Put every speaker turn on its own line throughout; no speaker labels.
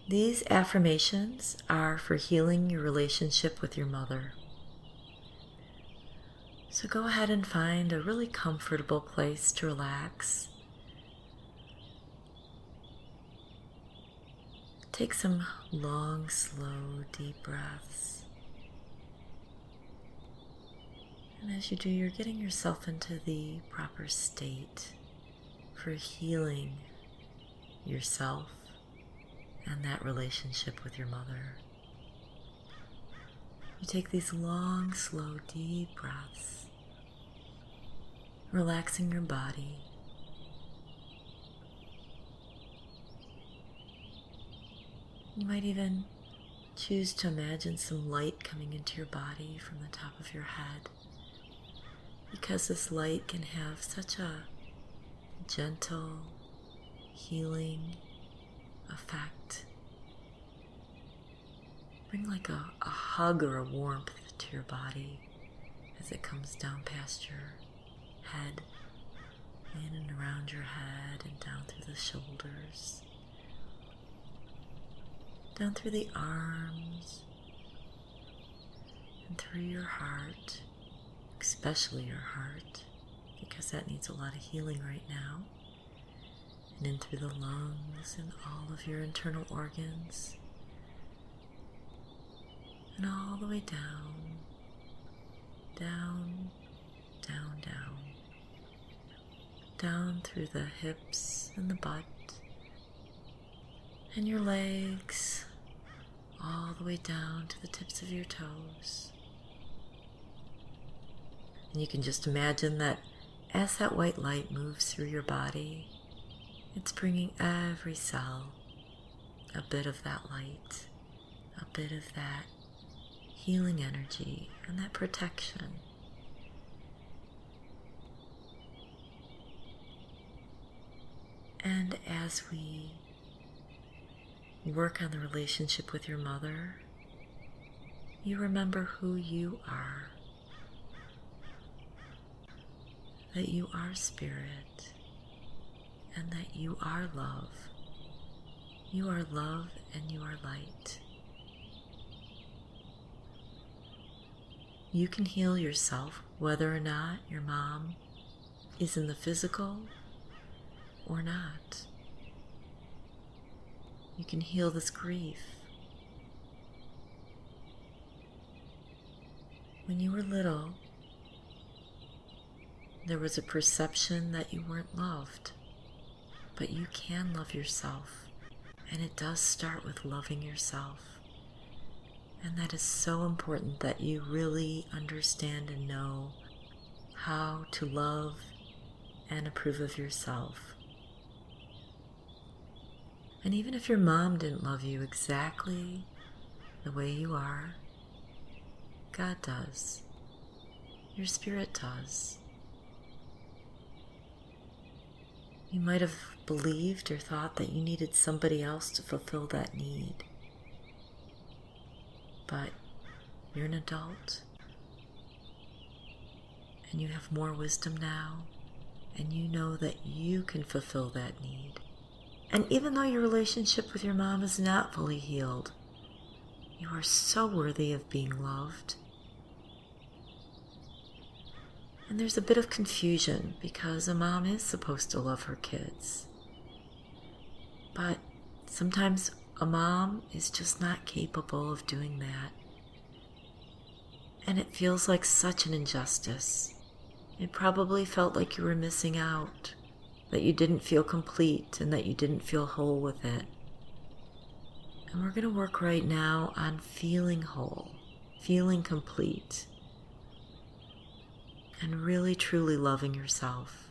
These affirmations are for healing your relationship with your mother. So go ahead and find a really comfortable place to relax. Take some long, slow, deep breaths. And as you do, you're getting yourself into the proper state for healing yourself and that relationship with your mother. You take these long, slow, deep breaths, relaxing your body. You might even choose to imagine some light coming into your body from the top of your head, because this light can have such a gentle, healing effect. Bring like a hug or a warmth to your body as it comes down past your head, in and around your head and down through the shoulders, down through the arms, and through your heart, especially your heart, because that needs a lot of healing right now, and in through the lungs and all of your internal organs, and all the way down, down, down, down, down through the hips and the butt, and your legs, all the way down to the tips of your toes. And you can just imagine that as that white light moves through your body, it's bringing every cell a bit of that light, a bit of that healing energy and that protection. And as we work on the relationship with your mother, you remember who you are, that you are spirit, and that you are love. You are love and you are light. You can heal yourself whether or not your mom is in the physical or not. You can heal this grief. When you were little, there was a perception that you weren't loved, but you can love yourself, and it does start with loving yourself. And that is so important that you really understand and know how to love and approve of yourself. And even if your mom didn't love you exactly the way you are, God does. Your spirit does. You might have believed or thought that you needed somebody else to fulfill that need. But you're an adult, and you have more wisdom now, and you know that you can fulfill that need. And even though your relationship with your mom is not fully healed, you are so worthy of being loved. And there's a bit of confusion because a mom is supposed to love her kids. But sometimes a mom is just not capable of doing that. And it feels like such an injustice. It probably felt like you were missing out, that you didn't feel complete and that you didn't feel whole with it. And we're going to work right now on feeling whole, feeling complete, and really truly loving yourself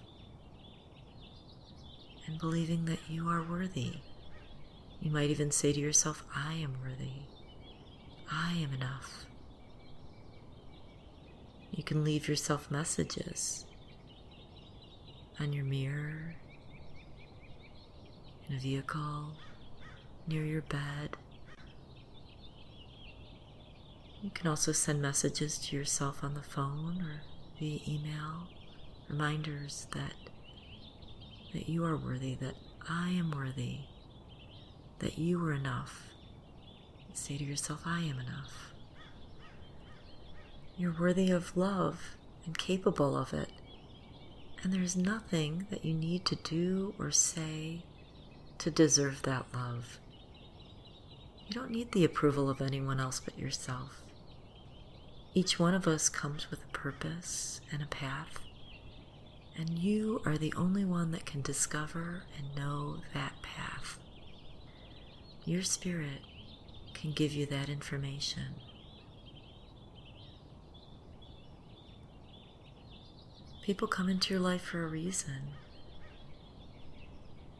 and believing that you are worthy. You might even say to yourself, I am worthy. I am enough. You can leave yourself messages on your mirror, in a vehicle, near your bed. You can also send messages to yourself on the phone or via email, reminders that you are worthy, that I am worthy, that you are enough. Say to yourself, I am enough. You're worthy of love and capable of it. And there's nothing that you need to do or say to deserve that love. You don't need the approval of anyone else but yourself. Each one of us comes with a purpose and a path, and you are the only one that can discover and know that path. Your spirit can give you that information. People come into your life for a reason,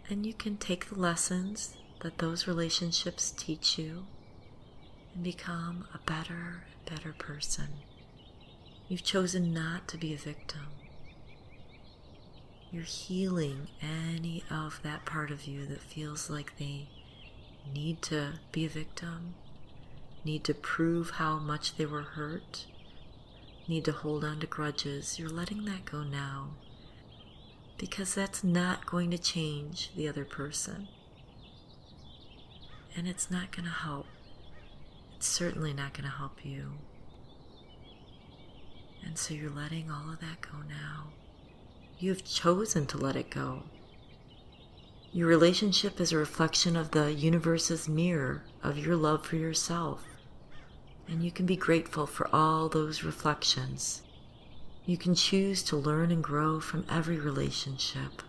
and you can take the lessons that those relationships teach you and become a better and better person. You've chosen not to be a victim. You're healing any of that part of you that feels like they need to be a victim, need to prove how much they were hurt, need to hold on to grudges. You're letting that go now, because that's not going to change the other person. And it's not going to help. It's certainly not going to help you. And so you're letting all of that go now. You've chosen to let it go. Your relationship is a reflection of the universe's mirror of your love for yourself. And you can be grateful for all those reflections. You can choose to learn and grow from every relationship.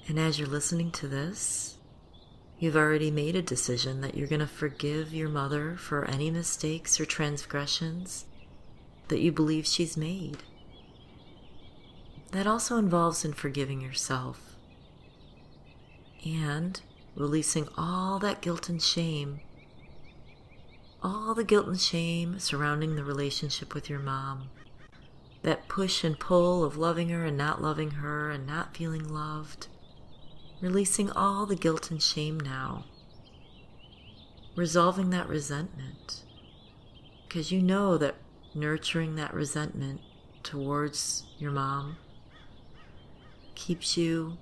And as you're listening to this, you've already made a decision that you're going to forgive your mother for any mistakes or transgressions that you believe she's made. That also involves in forgiving yourself and releasing all that guilt and shame, all the guilt and shame surrounding the relationship with your mom, that push and pull of loving her and not loving her and not feeling loved. Releasing all the guilt and shame now. Resolving that resentment. Because you know that nurturing that resentment towards your mom keeps you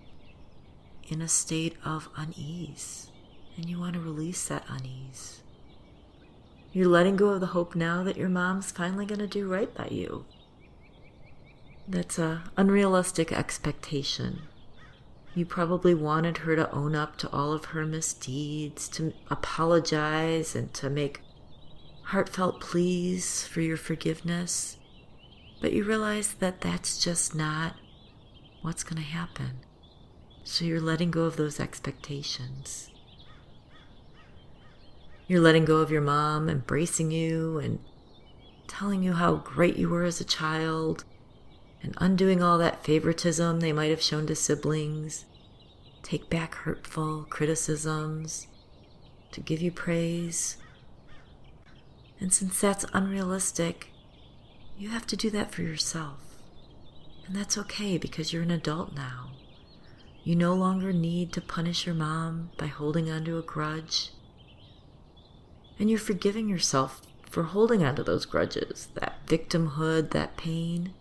in a state of unease. And you want to release that unease. You're letting go of the hope now that your mom's finally going to do right by you. That's an unrealistic expectation. You probably wanted her to own up to all of her misdeeds, to apologize, and to make heartfelt pleas for your forgiveness. But you realize that that's just not what's going to happen. So you're letting go of those expectations. You're letting go of your mom embracing you and telling you how great you were as a child, and undoing all that favoritism they might have shown to siblings. Take back hurtful criticisms to give you praise. And since that's unrealistic, you have to do that for yourself. And that's okay, because you're an adult now. You no longer need to punish your mom by holding on to a grudge. And you're forgiving yourself for holding on to those grudges, that victimhood, that pain.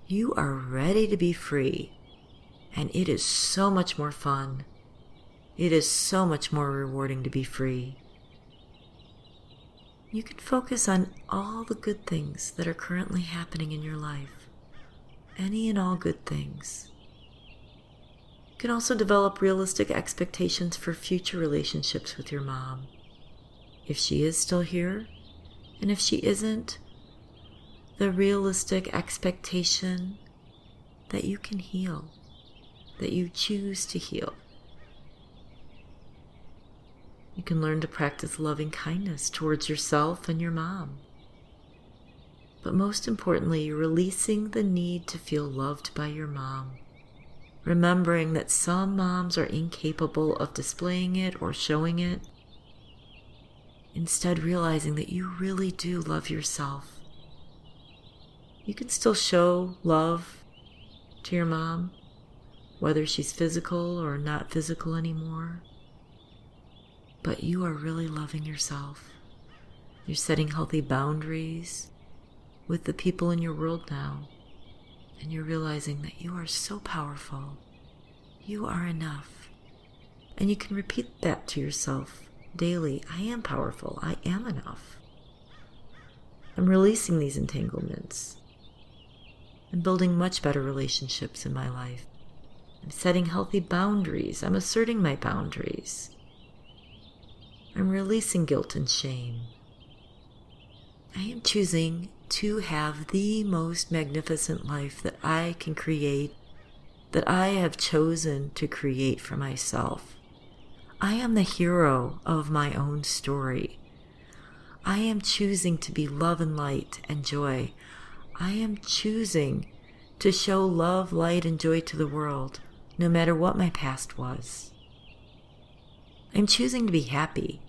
You are ready to be free, and it is so much more fun. It is so much more rewarding to be free. You can focus on all the good things that are currently happening in your life, any and all good things. You can also develop realistic expectations for future relationships with your mom. If she is still here, and if she isn't, the realistic expectation that you can heal, that you choose to heal. You can learn to practice loving kindness towards yourself and your mom. But most importantly, you're releasing the need to feel loved by your mom. Remembering that some moms are incapable of displaying it or showing it. Instead, realizing that you really do love yourself. You can still show love to your mom, whether she's physical or not physical anymore. But you are really loving yourself. You're setting healthy boundaries with the people in your world now. And you're realizing that you are so powerful. You are enough. And you can repeat that to yourself daily. I am powerful. I am enough. I'm releasing these entanglements. I'm building much better relationships in my life. I'm setting healthy boundaries. I'm asserting my boundaries. I'm releasing guilt and shame. I am choosing to have the most magnificent life that I can create, that I have chosen to create for myself. I am the hero of my own story. I am choosing to be love and light and joy. I am choosing to show love, light, and joy to the world, no matter what my past was. I'm choosing to be happy.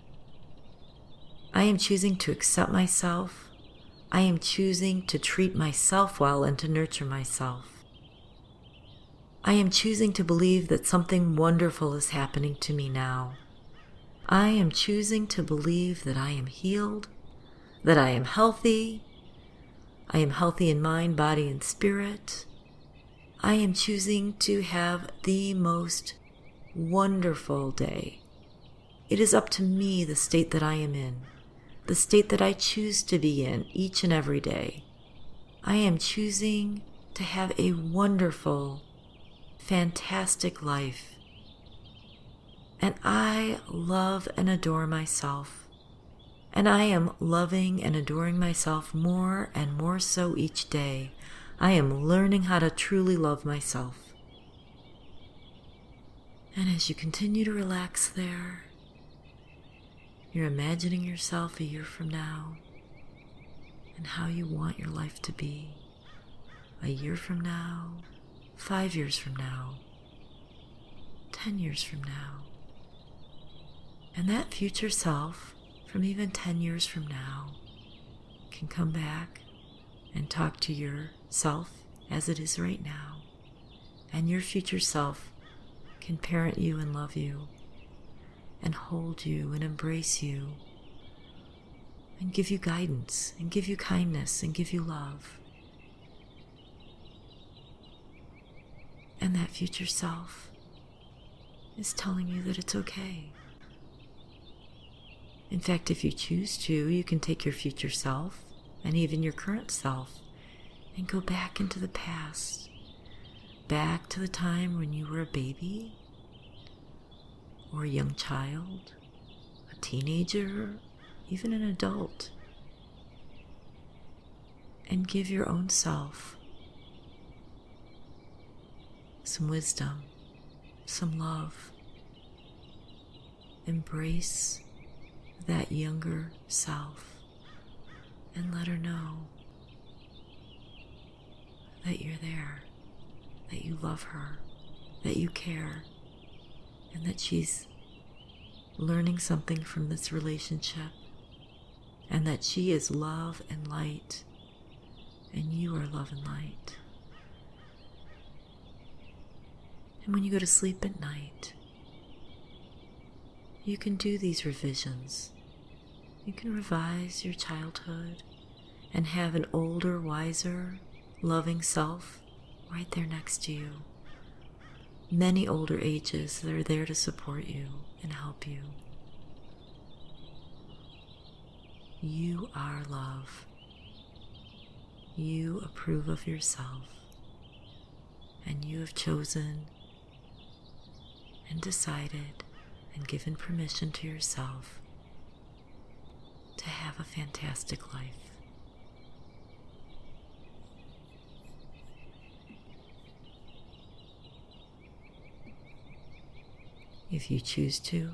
I am choosing to accept myself. I am choosing to treat myself well and to nurture myself. I am choosing to believe that something wonderful is happening to me now. I am choosing to believe that I am healed, that I am healthy. I am healthy in mind, body, and spirit. I am choosing to have the most wonderful day. It is up to me the state that I am in, the state that I choose to be in each and every day. I am choosing to have a wonderful, fantastic life. And I love and adore myself. And I am loving and adoring myself more and more so each day. I am learning how to truly love myself. And as you continue to relax there, you're imagining yourself a year from now and how you want your life to be. A year from now, 5 years from now, 10 years from now. And that future self, from even 10 years from now, can come back and talk to yourself as it is right now. And your future self can parent you and love you and hold you and embrace you and give you guidance and give you kindness and give you love. And that future self is telling you that it's okay. In fact, if you choose to, you can take your future self and even your current self and go back into the past, back to the time when you were a baby or a young child, a teenager, even an adult, and give your own self some wisdom, some love. Embrace that younger self and let her know that you're there, that you love her, that you care, and that she's learning something from this relationship, and that she is love and light, and you are love and light. And when you go to sleep at night, you can do these revisions. You can revise your childhood and have an older, wiser, loving self right there next to you. Many older ages that are there to support you and help you. You are love. You approve of yourself, and you have chosen and decided and given permission to yourself to have a fantastic life. If you choose to,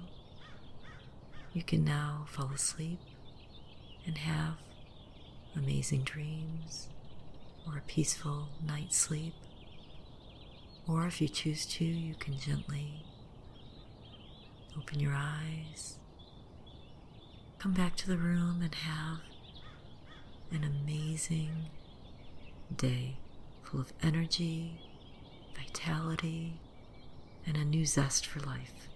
you can now fall asleep and have amazing dreams or a peaceful night's sleep. Or if you choose to, you can gently open your eyes, come back to the room and have an amazing day full of energy, vitality, and a new zest for life.